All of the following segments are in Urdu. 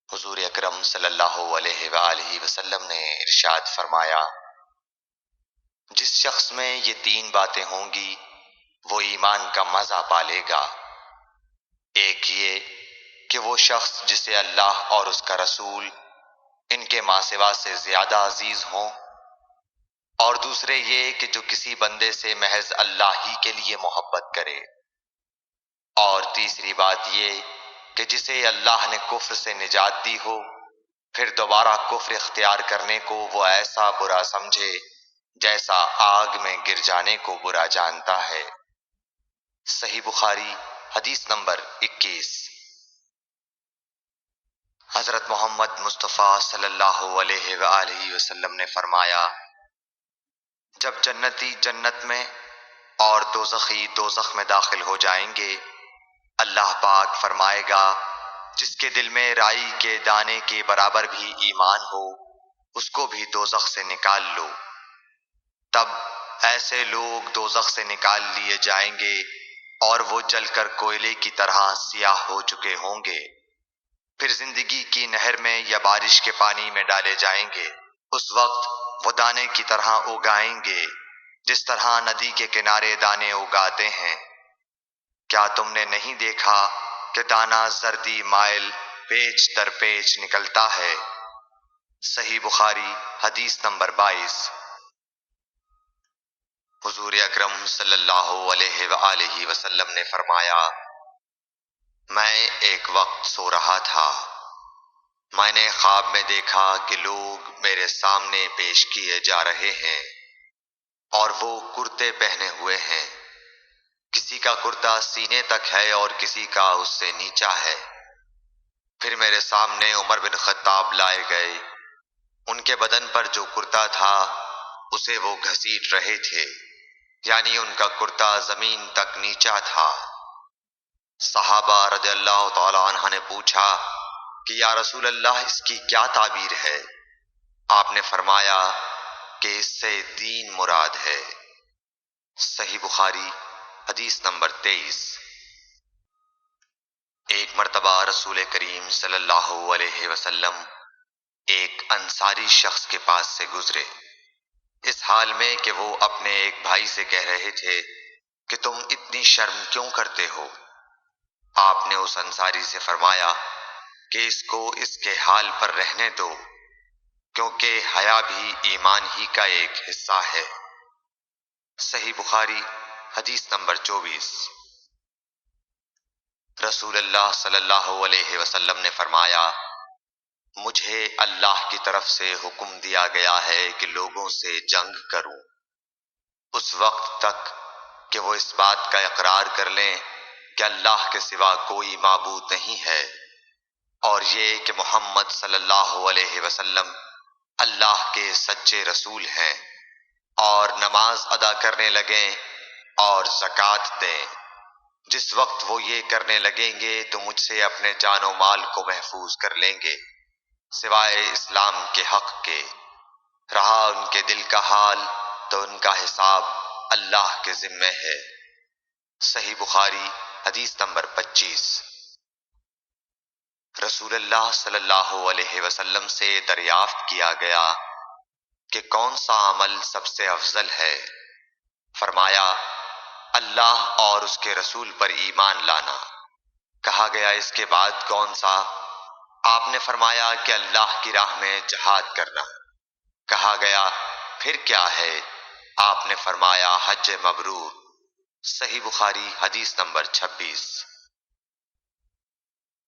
حضور اکرم صلی اللہ علیہ وآلہ وسلم نے ارشاد فرمایا، جس شخص میں یہ تین باتیں ہوں گی وہ ایمان کا مزہ پالے گا۔ ایک یہ کہ وہ شخص جسے اللہ اور اس کا رسول ان کے ماں سوا سے زیادہ عزیز ہوں، اور دوسرے یہ کہ جو کسی بندے سے محض اللہ ہی کے لیے محبت کرے، اور تیسری بات یہ کہ جسے اللہ نے کفر سے نجات دی ہو، پھر دوبارہ کفر اختیار کرنے کو وہ ایسا برا سمجھے جیسا آگ میں گر جانے کو برا جانتا ہے۔ صحیح بخاری حدیث نمبر 21۔ حضرت محمد مصطفیٰ صلی اللہ علیہ وآلہ وسلم نے فرمایا، جب جنتی جنت میں اور دوزخی دوزخ میں داخل ہو جائیں گے، اللہ پاک فرمائے گا، جس کے دل میں رائی کے دانے کے برابر بھی ایمان ہو، اس کو بھی دوزخ سے نکال لو۔ تب ایسے لوگ دوزخ سے نکال لیے جائیں گے اور وہ جل کر کوئلے کی طرح سیاہ ہو چکے ہوں گے، پھر زندگی کی نہر میں یا بارش کے پانی میں ڈالے جائیں گے۔ اس وقت وہ دانے کی طرح اگائیں گے جس طرح ندی کے کنارے دانے اگاتے ہیں۔ کیا تم نے نہیں دیکھا کہ دانہ زردی مائل پیچ در پیچ نکلتا ہے؟ صحیح بخاری حدیث نمبر 22۔ حضور اکرم صلی اللہ علیہ وآلہ وسلم نے فرمایا، میں ایک وقت سو رہا تھا، میں نے خواب میں دیکھا کہ لوگ میرے سامنے پیش کیے جا رہے ہیں اور وہ کرتے پہنے ہوئے ہیں، کسی کا کرتا سینے تک ہے اور کسی کا اس سے نیچا ہے۔ پھر میرے سامنے عمر بن خطاب لائے گئے، ان کے بدن پر جو کرتا تھا اسے وہ گھسیٹ رہے تھے، یعنی ان کا کرتا زمین تک نیچا تھا۔ صحابہ رضی اللہ تعالی عنہ نے پوچھا کہ یا رسول اللہ اس کی کیا تعبیر ہے؟ آپ نے فرمایا کہ اس سے دین مراد ہے۔ صحیح بخاری حدیث نمبر 23۔ ایک مرتبہ رسول کریم صلی اللہ علیہ وسلم ایک انصاری شخص کے پاس سے گزرے، اس حال میں کہ وہ اپنے ایک بھائی سے کہہ رہے تھے کہ تم اتنی شرم کیوں کرتے ہو؟ آپ نے اس انصاری سے فرمایا کہ اس کو اس کے حال پر رہنے دو، کیونکہ حیا بھی ایمان ہی کا ایک حصہ ہے۔ صحیح بخاری حدیث نمبر 24۔ رسول اللہ صلی اللہ علیہ وسلم نے فرمایا، مجھے اللہ کی طرف سے حکم دیا گیا ہے کہ لوگوں سے جنگ کروں اس وقت تک کہ وہ اس بات کا اقرار کر لیں کہ اللہ کے سوا کوئی معبود نہیں ہے، اور یہ کہ محمد صلی اللہ علیہ وسلم اللہ کے سچے رسول ہیں، اور نماز ادا کرنے لگیں اور زکوٰۃ دیں۔ جس وقت وہ یہ کرنے لگیں گے تو مجھ سے اپنے جان و مال کو محفوظ کر لیں گے، سوائے اسلام کے حق کے۔ رہا ان کے دل کا حال تو ان کا حساب اللہ کے ذمے ہے۔ صحیح بخاری حدیث نمبر 25۔ رسول اللہ صلی اللہ علیہ وسلم سے دریافت کیا گیا کہ کون سا عمل سب سے افضل ہے؟ فرمایا، اللہ اور اس کے رسول پر ایمان لانا۔ کہا گیا اس کے بعد کون سا؟ آپ نے فرمایا کہ اللہ کی راہ میں جہاد کرنا۔ کہا گیا پھر کیا ہے؟ آپ نے فرمایا حج مبرور۔ صحیح بخاری حدیث نمبر 26۔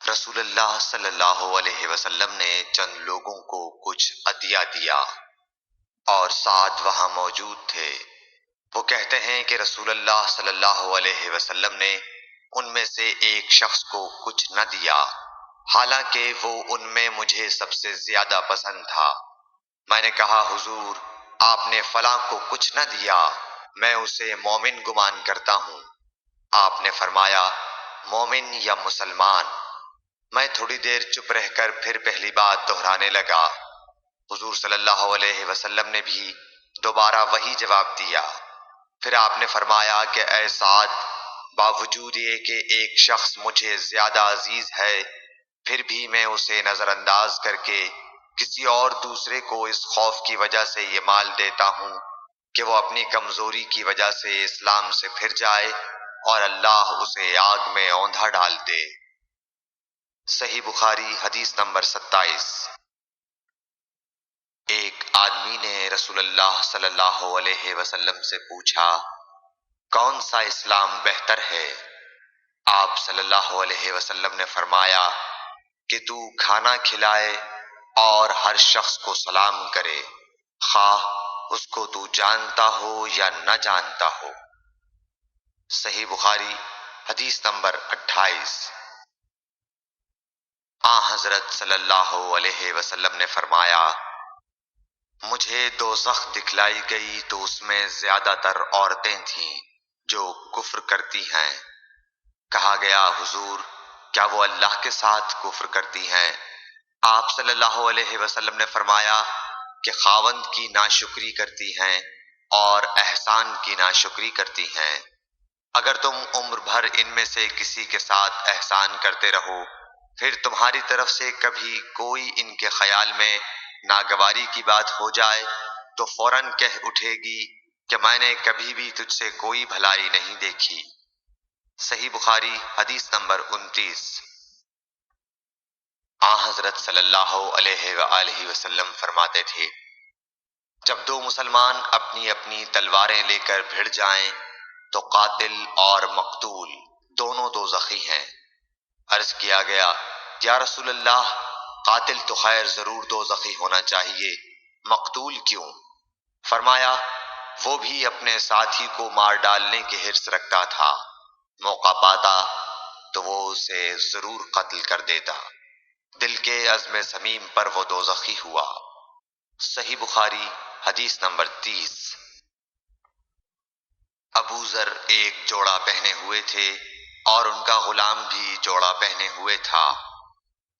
رسول اللہ صلی اللہ علیہ وسلم نے چند لوگوں کو کچھ عطیہ دیا اور سعد وہاں موجود تھے۔ وہ کہتے ہیں کہ رسول اللہ صلی اللہ علیہ وسلم نے ان میں سے ایک شخص کو کچھ نہ دیا، حالانکہ وہ ان میں مجھے سب سے زیادہ پسند تھا۔ میں نے کہا حضور، آپ نے فلاں کو کچھ نہ دیا، میں اسے مومن گمان کرتا ہوں۔ آپ نے فرمایا مومن یا مسلمان؟ میں تھوڑی دیر چپ رہ کر پھر پہلی بات دہرانے لگا۔ حضور صلی اللہ علیہ وسلم نے بھی دوبارہ وہی جواب دیا۔ پھر آپ نے فرمایا کہ اے سعد، باوجود یہ کہ ایک شخص مجھے زیادہ عزیز ہے پھر بھی میں اسے نظر انداز کر کے کسی اور دوسرے کو اس خوف کی وجہ سے یہ مال دیتا ہوں کہ وہ اپنی کمزوری کی وجہ سے اسلام سے پھر جائے اور اللہ اسے آگ میں اوندھا ڈال دے۔ صحیح بخاری حدیث نمبر 27۔ ایک آدمی نے رسول اللہ صلی اللہ علیہ وسلم سے پوچھا، کون سا اسلام بہتر ہے؟ آپ صلی اللہ علیہ وسلم نے فرمایا کہ تو کھانا کھلائے اور ہر شخص کو سلام کرے، خواہ اس کو تو جانتا ہو یا نہ جانتا ہو۔ صحیح بخاری حدیث نمبر 28۔ حضرت صلی اللہ علیہ وسلم نے فرمایا، مجھے دوزخ دکھلائی گئی تو اس میں زیادہ تر عورتیں تھیں جو کفر کرتی ہیں۔ کہا گیا، حضور کیا وہ اللہ کے ساتھ کفر کرتی ہیں؟ آپ صلی اللہ علیہ وسلم نے فرمایا کہ خاوند کی ناشکری کرتی ہیں اور احسان کی ناشکری کرتی ہیں۔ اگر تم عمر بھر ان میں سے کسی کے ساتھ احسان کرتے رہو، پھر تمہاری طرف سے کبھی کوئی ان کے خیال میں ناگواری کی بات ہو جائے تو فوراً کہہ اٹھے گی کہ میں نے کبھی بھی تجھ سے کوئی بھلائی نہیں دیکھی۔ صحیح بخاری حدیث نمبر 29۔ حضرت صلی اللہ علیہ وآلہ وسلم فرماتے تھے، جب دو مسلمان اپنی اپنی تلواریں لے کر بھڑ جائیں تو قاتل اور مقتول دونوں دوزخی ہیں۔ عرض کیا گیا، یا رسول اللہ، قاتل تو خیر ضرور دوزخی ہونا چاہیے، مقتول کیوں؟ فرمایا، وہ بھی اپنے ساتھی کو مار ڈالنے کی حرص رکھتا تھا، موقع پاتا تو وہ اسے ضرور قتل کر دیتا، دل کے عزم صمیم پر وہ دوزخی ہوا۔ صحیح بخاری حدیث نمبر 30۔ ابو ذر ایک جوڑا پہنے ہوئے تھے اور ان کا غلام بھی جوڑا پہنے ہوئے تھا۔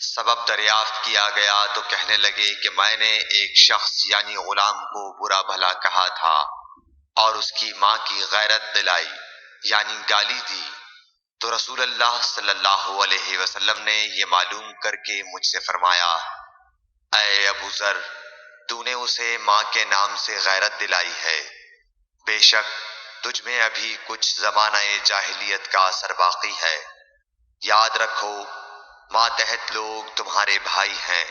سبب دریافت کیا گیا تو کہنے لگے کہ میں نے ایک شخص یعنی غلام کو برا بھلا کہا تھا اور اس کی ماں کی غیرت دلائی یعنی گالی دی، تو رسول اللہ صلی اللہ علیہ وسلم نے یہ معلوم کر کے مجھ سے فرمایا، اے ابو ذر، تو نے اسے ماں کے نام سے غیرت دلائی ہے، بے شک تجھ میں ابھی کچھ زمانہ جاہلیت کا اثر باقی ہے۔ یاد رکھو، ماتحت لوگ تمہارے بھائی ہیں،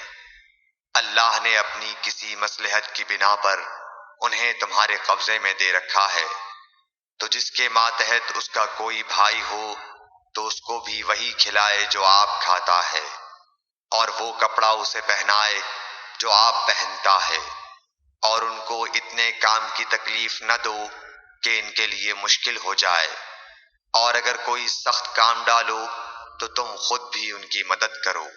اللہ نے اپنی کسی مصلحت کی بنا پر انہیں تمہارے قبضے میں دے رکھا ہے، تو جس کے ماتحت اس کا کوئی بھائی ہو تو اس کو بھی وہی کھلائے جو آپ کھاتا ہے، اور وہ کپڑا اسے پہنائے جو آپ پہنتا ہے، اور ان کو اتنے کام کی تکلیف نہ دو کہ ان کے لیے مشکل ہو جائے، اور اگر کوئی سخت کام ڈالو تو تم خود بھی ان کی مدد کرو۔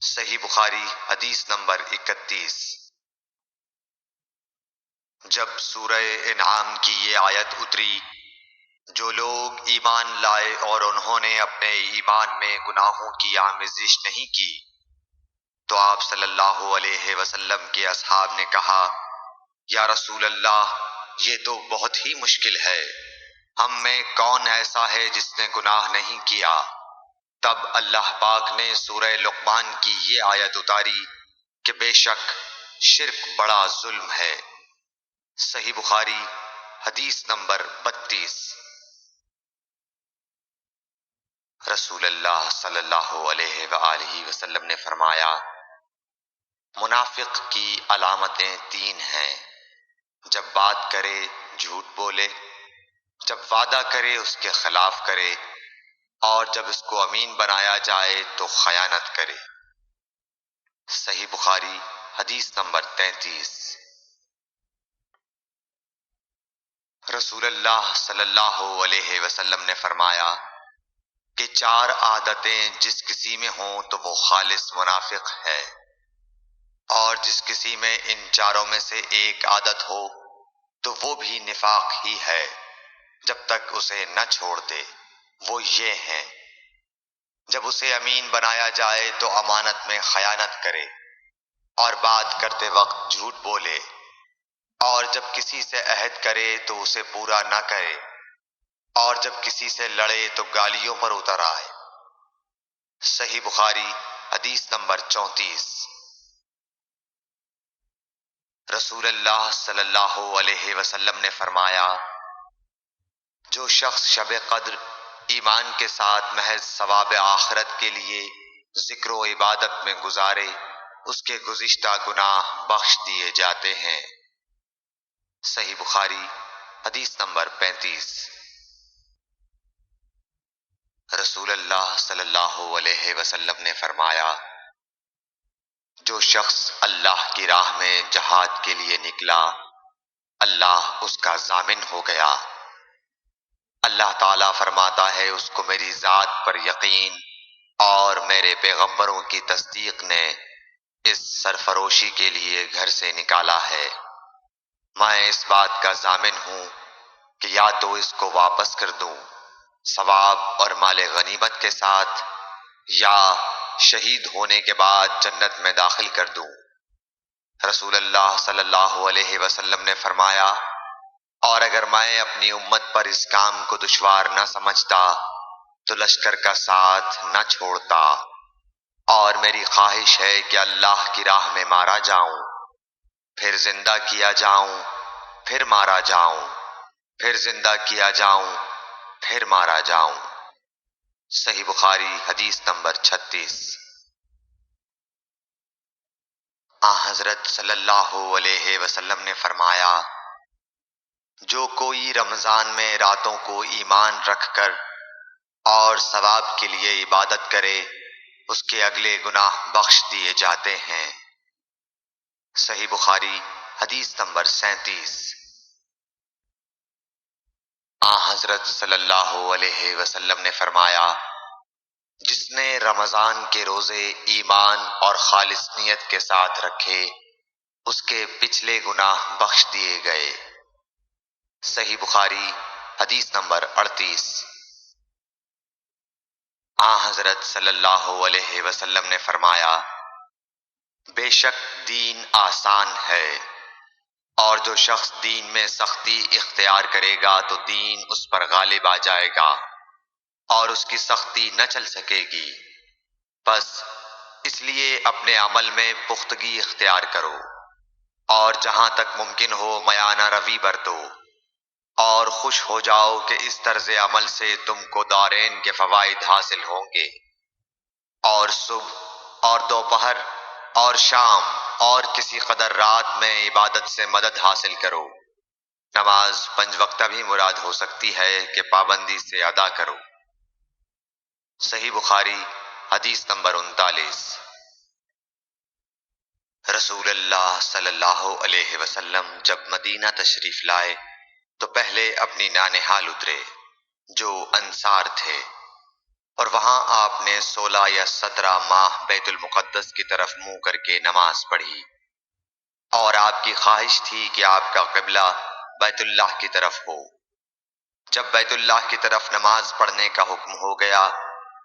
صحیح بخاری حدیث نمبر 31۔ جب سورہ انعام کی یہ آیت اتری، جو لوگ ایمان لائے اور انہوں نے اپنے ایمان میں گناہوں کی آمیزش نہیں کی، تو آپ صلی اللہ علیہ وسلم کے اصحاب نے کہا، یا رسول اللہ، یہ تو بہت ہی مشکل ہے، ہم میں کون ایسا ہے جس نے گناہ نہیں کیا؟ تب اللہ پاک نے سورہ لقمان کی یہ آیت اتاری کہ بے شک شرک بڑا ظلم ہے۔ صحیح بخاری حدیث نمبر 32۔ رسول اللہ صلی اللہ علیہ وآلہ وسلم نے فرمایا، منافق کی علامتیں 3 ہیں، جب بات کرے جھوٹ بولے، جب وعدہ کرے اس کے خلاف کرے، اور جب اس کو امین بنایا جائے تو خیانت کرے۔ صحیح بخاری حدیث نمبر 33۔ رسول اللہ صلی اللہ علیہ وسلم نے فرمایا کہ 4 عادتیں جس کسی میں ہوں تو وہ خالص منافق ہے، اور جس کسی میں ان 4 میں سے ایک عادت ہو تو وہ بھی نفاق ہی ہے جب تک اسے نہ چھوڑ دے۔ وہ یہ ہیں، جب اسے امین بنایا جائے تو امانت میں خیانت کرے اور بات کرتے وقت جھوٹ بولے، اور جب کسی سے عہد کرے تو اسے پورا نہ کرے، اور جب کسی سے لڑے تو گالیوں پر اتر آئے۔ صحیح بخاری حدیث نمبر 34۔ رسول اللہ صلی اللہ علیہ وسلم نے فرمایا، جو شخص شب قدر ایمان کے ساتھ محض ثواب آخرت کے لیے ذکر و عبادت میں گزارے، اس کے گزشتہ گناہ بخش دیے جاتے ہیں۔ صحیح بخاری حدیث نمبر 35۔ رسول اللہ صلی اللہ علیہ وسلم نے فرمایا، جو شخص اللہ کی راہ میں جہاد کے لیے نکلا، اللہ اس کا ضامن ہو گیا۔ اللہ تعالیٰ فرماتا ہے، اس کو میری ذات پر یقین اور میرے پیغمبروں کی تصدیق نے اس سرفروشی کے لیے گھر سے نکالا ہے۔ میں اس بات کا ضامن ہوں کہ یا تو اس کو واپس کر دوں ثواب اور مال غنیمت کے ساتھ، یا شہید ہونے کے بعد جنت میں داخل کر دوں۔ رسول اللہ صلی اللہ علیہ وسلم نے فرمایا، اور اگر میں اپنی امت پر اس کام کو دشوار نہ سمجھتا تو لشکر کا ساتھ نہ چھوڑتا، اور میری خواہش ہے کہ اللہ کی راہ میں مارا جاؤں، پھر زندہ کیا جاؤں، پھر مارا جاؤں، پھر زندہ کیا جاؤں، پھر مارا جاؤں۔ صحیح بخاری حدیث نمبر 36۔ حضرت صلی اللہ علیہ وسلم نے فرمایا، جو کوئی رمضان میں راتوں کو ایمان رکھ کر اور ثواب کے لیے عبادت کرے، اس کے اگلے گناہ بخش دیے جاتے ہیں۔ صحیح بخاری حدیث نمبر 37۔ حضرت صلی اللہ علیہ وسلم نے فرمایا، جس نے رمضان کے روزے ایمان اور خالص نیت کے ساتھ رکھے، اس کے پچھلے گناہ بخش دیے گئے۔ صحیح بخاری حدیث نمبر 38۔ حضرت صلی اللہ علیہ وسلم نے فرمایا، بے شک دین آسان ہے، اور جو شخص دین میں سختی اختیار کرے گا تو دین اس پر غالب آ جائے گا اور اس کی سختی نہ چل سکے گی۔ بس اس لیے اپنے عمل میں پختگی اختیار کرو، اور جہاں تک ممکن ہو میانہ روی برتو، اور خوش ہو جاؤ کہ اس طرز عمل سے تم کو دارین کے فوائد حاصل ہوں گے، اور صبح اور دوپہر اور شام اور کسی قدر رات میں عبادت سے مدد حاصل کرو۔ نماز 5 وقتہ بھی مراد ہو سکتی ہے کہ پابندی سے ادا کرو۔ صحیح بخاری حدیث نمبر 39۔ رسول اللہ صلی اللہ علیہ وسلم جب مدینہ تشریف لائے تو پہلے اپنی نانہال اترے جو انصار تھے، اور وہاں آپ نے 16 یا 17 ماہ بیت المقدس کی طرف منہ کر کے نماز پڑھی، اور آپ کی خواہش تھی کہ آپ کا قبلہ بیت اللہ کی طرف ہو۔ جب بیت اللہ کی طرف نماز پڑھنے کا حکم ہو گیا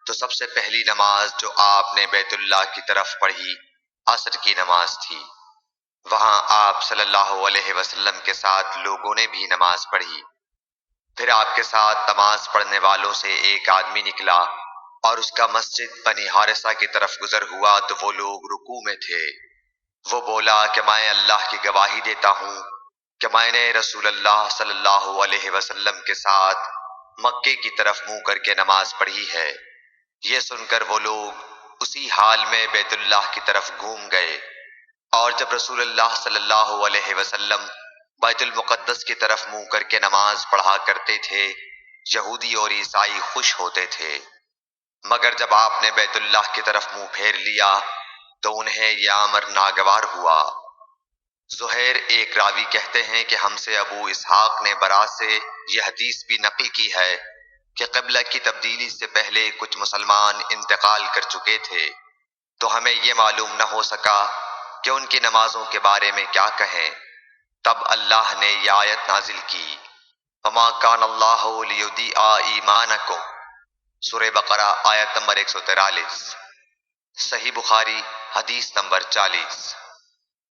تو سب سے پہلی نماز جو آپ نے بیت اللہ کی طرف پڑھی عصر کی نماز تھی۔ وہاں آپ صلی اللہ علیہ وسلم کے ساتھ لوگوں نے بھی نماز پڑھی۔ پھر آپ کے ساتھ نماز پڑھنے والوں سے ایک آدمی نکلا اور اس کا مسجد بنی حارثہ کی طرف گزر ہوا تو وہ لوگ رکوع میں تھے۔ وہ بولا کہ میں اللہ کی گواہی دیتا ہوں کہ میں نے رسول اللہ صلی اللہ علیہ وسلم کے ساتھ مکے کی طرف منہ کر کے نماز پڑھی ہے۔ یہ سن کر وہ لوگ اسی حال میں بیت اللہ کی طرف گھوم گئے، اور جب رسول اللہ صلی اللہ علیہ وسلم بیت المقدس کی طرف منہ کر کے نماز پڑھا کرتے تھے، یہودی اور عیسائی خوش ہوتے تھے، مگر جب آپ نے بیت اللہ کی طرف منہ پھیر لیا تو انہیں یہ امر ناگوار ہوا۔ زہیر ایک راوی کہتے ہیں کہ ہم سے ابو اسحاق نے برا سے یہ حدیث بھی نقل کی ہے کہ قبلہ کی تبدیلی سے پہلے کچھ مسلمان انتقال کر چکے تھے، تو ہمیں یہ معلوم نہ ہو سکا کہ ان کی نمازوں کے بارے میں کیا کہیں۔ تب اللہ نے یہ آیت نازل کی، وَمَا كَانَ اللَّهُ لِيُضِيعَ إِيمَانَكُمْ، سورہ بقرہ آیت نمبر 143۔ صحیح بخاری حدیث نمبر 40۔